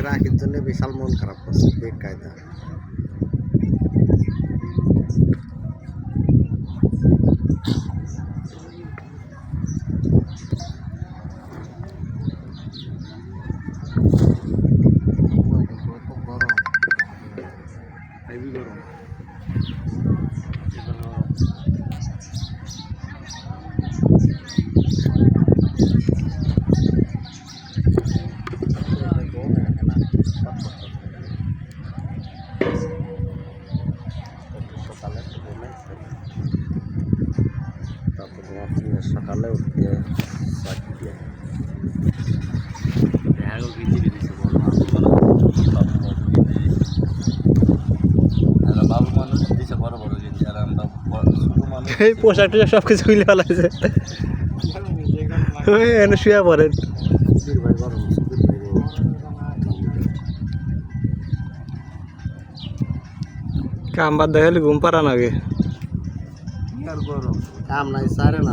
আজকে রাখির জন্য বিশাল মন খারাপ করছে বেগ কায়দা। সকালে উঠতে এই পোশাক টোশাক সব কিছু খুলে ফেলা হয়েছে এনে শুয়ে পড়েন। কাম বাদ দেখালে ঘুম পাড়ান আগে কাম নাই সারে না